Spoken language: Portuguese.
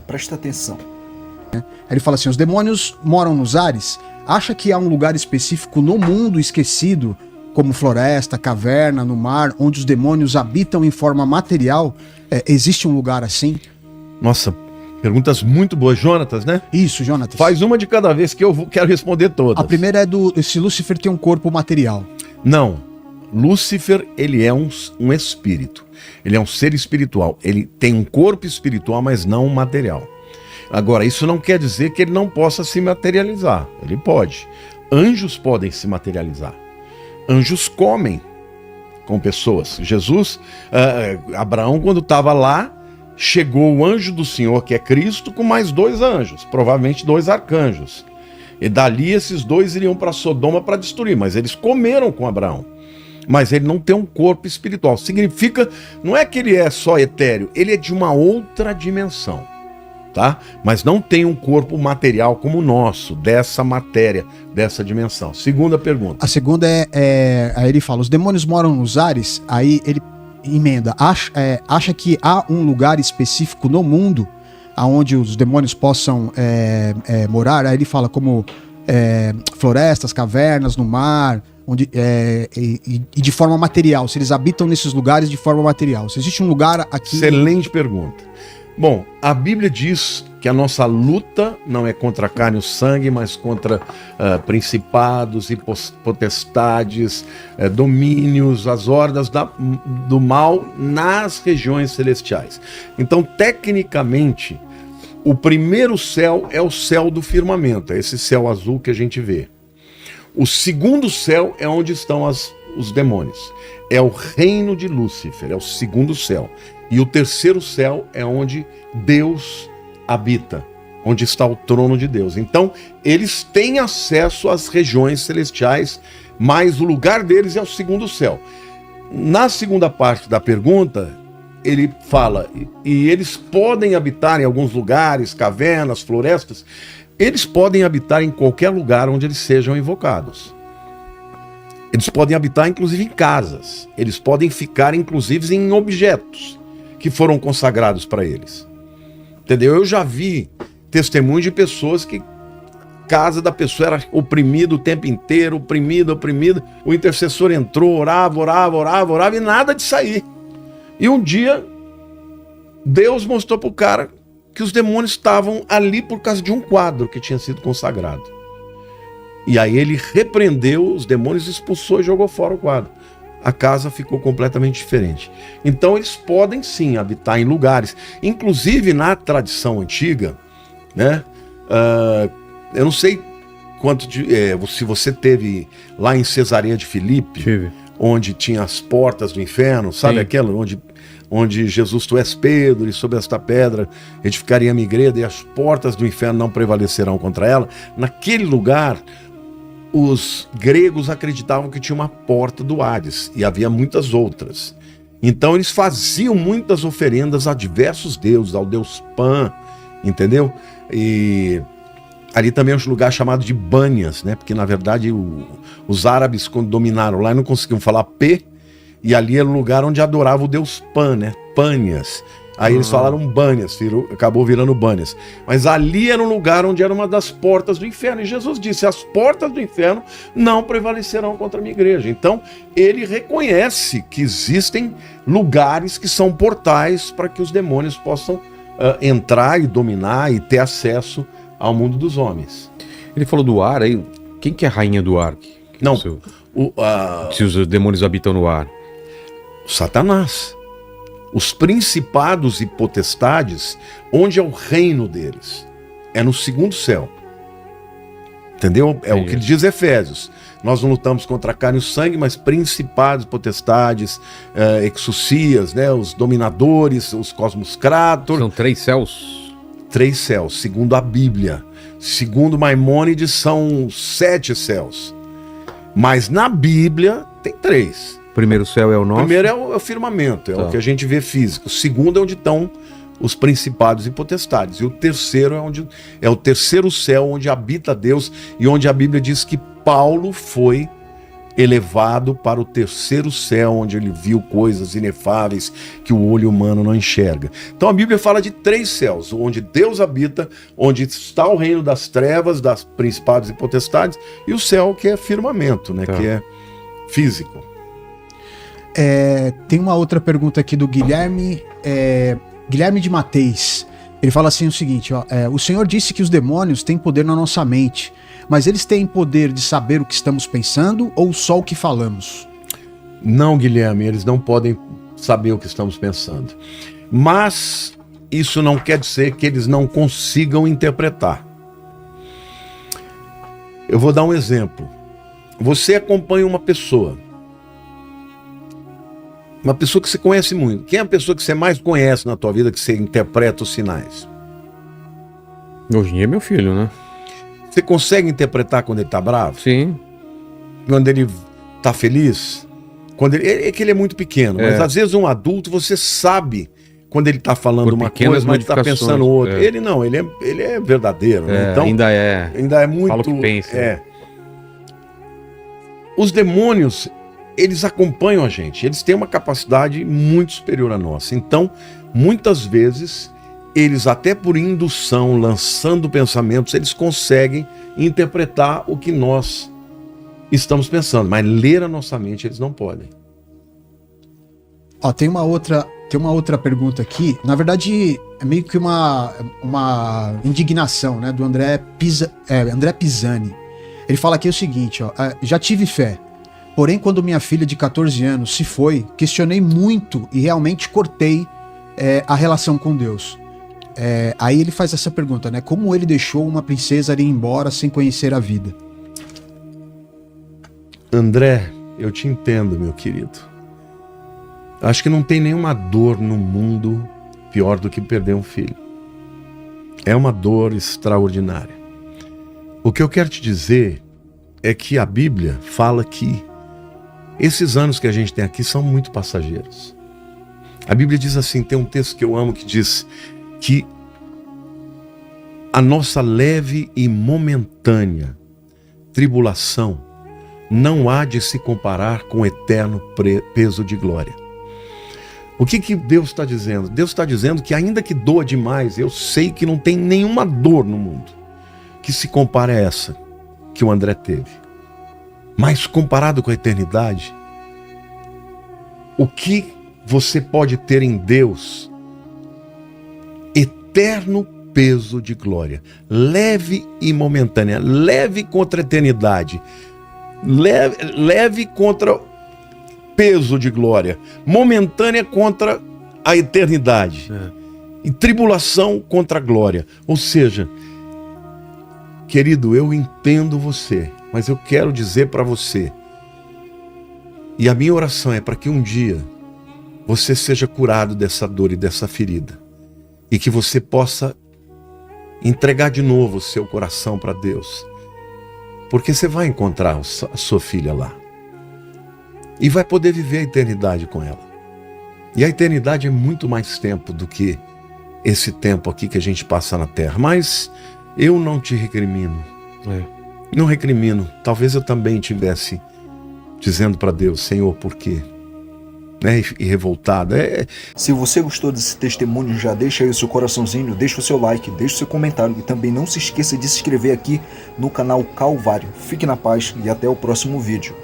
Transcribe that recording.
presta atenção. Ele fala assim, os demônios moram nos ares. Acha que há um lugar específico no mundo esquecido, como floresta, caverna, no mar, onde os demônios habitam em forma material? Existe um lugar assim? Nossa, perguntas muito boas. Jonatas, né? Isso, Jonatas. Faz uma de cada vez que eu quero responder todas. A primeira é se Lúcifer tem um corpo material. Não. Lúcifer, ele é um espírito. Ele é um ser espiritual. Ele tem um corpo espiritual, mas não um material. Agora, isso não quer dizer que ele não possa se materializar. Ele pode. Anjos podem se materializar. Anjos comem com pessoas. Abraão, quando estava lá, chegou o anjo do Senhor, que é Cristo, com mais 2 anjos, provavelmente 2 arcanjos. E dali esses 2 iriam para Sodoma para destruir, mas eles comeram com Abraão. Mas ele não tem um corpo espiritual. Significa, não é que ele é só etéreo, ele é de uma outra dimensão, tá? Mas não tem um corpo material como o nosso, dessa matéria, dessa dimensão. Segunda pergunta. A segunda aí ele fala, os demônios moram nos ares, aí ele emenda, acha que há um lugar específico no mundo onde os demônios possam morar? Aí ele fala como florestas, cavernas, no mar, onde, e de forma material, se eles habitam nesses lugares de forma material. Se existe um lugar aqui... Excelente pergunta. Bom, a Bíblia diz que a nossa luta não é contra a carne e o sangue, mas contra principados e potestades, domínios, as hordas do mal nas regiões celestiais. Então, tecnicamente, o primeiro céu é o céu do firmamento, é esse céu azul que a gente vê. O segundo céu é onde estão os demônios. É o reino de Lúcifer, é o segundo céu. E o terceiro céu é onde Deus habita, onde está o trono de Deus. Então, eles têm acesso às regiões celestiais, mas o lugar deles é o segundo céu. Na segunda parte da pergunta, ele fala, e eles podem habitar em alguns lugares, cavernas, florestas. Eles podem habitar em qualquer lugar onde eles sejam invocados. Eles podem habitar, inclusive, em casas. Eles podem ficar, inclusive, em objetos que foram consagrados para eles. Entendeu? Eu já vi testemunho de pessoas que a casa da pessoa era oprimida o tempo inteiro, oprimida. O intercessor entrou, orava e nada de sair. E um dia, Deus mostrou para o cara que os demônios estavam ali por causa de um quadro que tinha sido consagrado. E aí ele repreendeu os demônios, expulsou e jogou fora o quadro. A casa ficou completamente diferente. Então eles podem sim habitar em lugares, inclusive na tradição antiga, né? Eu não sei se você teve lá em Cesareia de Filipe, Tive. Onde tinha as portas do inferno, sabe aquela onde Jesus, tu és Pedro, e sobre esta pedra edificaria a minha igreja, e as portas do inferno não prevalecerão contra ela. Naquele lugar, os gregos acreditavam que tinha uma porta do Hades, e havia muitas outras. Então eles faziam muitas oferendas a diversos deuses, ao deus Pan, entendeu? E ali também é um lugar chamado de Banias, né? Porque na verdade os árabes, quando dominaram lá, não conseguiam falar P, e ali era um lugar onde adorava o deus Pan, né? Panias. Aí eles falaram Banias, acabou virando Banias. Mas ali era um lugar onde era uma das portas do inferno. E Jesus disse, as portas do inferno não prevalecerão contra a minha igreja. Então, ele reconhece que existem lugares que são portais para que os demônios possam entrar e dominar e ter acesso ao mundo dos homens. Ele falou do ar aí. Quem que é a rainha do ar? Não, se os demônios habitam no ar. Satanás. Os principados e potestades, onde é o reino deles? É no segundo céu. Entendeu? É o que diz Efésios. Nós não lutamos contra a carne e o sangue, mas principados, potestades, exousias, né? Os dominadores, os cosmos-crator. São 3 céus? 3 céus, segundo a Bíblia. Segundo Maimônides, são 7 céus. Mas na Bíblia tem 3. O primeiro céu é o nosso? O primeiro é o firmamento, o que a gente vê físico. O segundo é onde estão os principados e potestades. E o terceiro é o terceiro céu, onde habita Deus, e onde a Bíblia diz que Paulo foi elevado para o terceiro céu, onde ele viu coisas inefáveis que o olho humano não enxerga. Então a Bíblia fala de 3 céus, onde Deus habita, onde está o reino das trevas, das principados e potestades, e o céu que é firmamento, né? Que é físico. Tem uma outra pergunta aqui do Guilherme de Mateis. Ele fala assim o seguinte, ó, o Senhor disse que os demônios têm poder na nossa mente, mas eles têm poder de saber o que estamos pensando ou só o que falamos? Não, Guilherme, eles não podem saber o que estamos pensando. Mas isso não quer dizer que eles não consigam interpretar. Eu vou dar um exemplo. Você acompanha uma pessoa que você conhece muito. Quem é a pessoa que você mais conhece na tua vida, que você interpreta os sinais? Hoje em dia é meu filho, né? Você consegue interpretar quando ele tá bravo? Sim. Quando ele tá feliz? É que ele é muito pequeno, mas às vezes um adulto, você sabe quando ele tá falando uma coisa, mas tá pensando outra. Ele não, ele é verdadeiro, né? Então, ainda é muito... Fala o que pensa. Os demônios, eles acompanham a gente, eles têm uma capacidade muito superior à nossa. Então, muitas vezes, eles até por indução, lançando pensamentos, eles conseguem interpretar o que nós estamos pensando, mas ler a nossa mente eles não podem. Ó, tem uma outra pergunta aqui, na verdade é meio que uma indignação, né, do André Pisani. Ele fala aqui o seguinte, ó, já tive fé, porém quando minha filha de 14 anos se foi, questionei muito e realmente cortei a relação com Deus. Aí ele faz essa pergunta, né, como ele deixou uma princesa ir embora sem conhecer a vida? André, eu te entendo, meu querido. Acho que não tem nenhuma dor no mundo pior do que perder um filho. É uma dor extraordinária. O que eu quero te dizer é que a Bíblia fala que esses anos que a gente tem aqui são muito passageiros. A Bíblia diz assim, tem um texto que eu amo que diz que a nossa leve e momentânea tribulação não há de se comparar com o eterno peso de glória. O que Deus está dizendo? Deus está dizendo que ainda que doa demais, eu sei que não tem nenhuma dor no mundo que se compare a essa que o André teve. Mas comparado com a eternidade, o que você pode ter em Deus? Eterno peso de glória, leve e momentânea, leve contra a eternidade, leve contra peso de glória, momentânea contra a eternidade, e tribulação contra a glória. Ou seja, querido, eu entendo você, mas eu quero dizer para você, e a minha oração é para que um dia você seja curado dessa dor e dessa ferida, e que você possa entregar de novo o seu coração para Deus, porque você vai encontrar a sua filha lá e vai poder viver a eternidade com ela. E a eternidade é muito mais tempo do que esse tempo aqui que a gente passa na terra. Mas eu não te recrimino. Não recrimino. Talvez eu também tivesse dizendo para Deus, Senhor, por quê? Né? E revoltado. Se você gostou desse testemunho, já deixa aí o seu coraçãozinho, deixa o seu like, deixa o seu comentário e também não se esqueça de se inscrever aqui no canal Calvário. Fique na paz e até o próximo vídeo.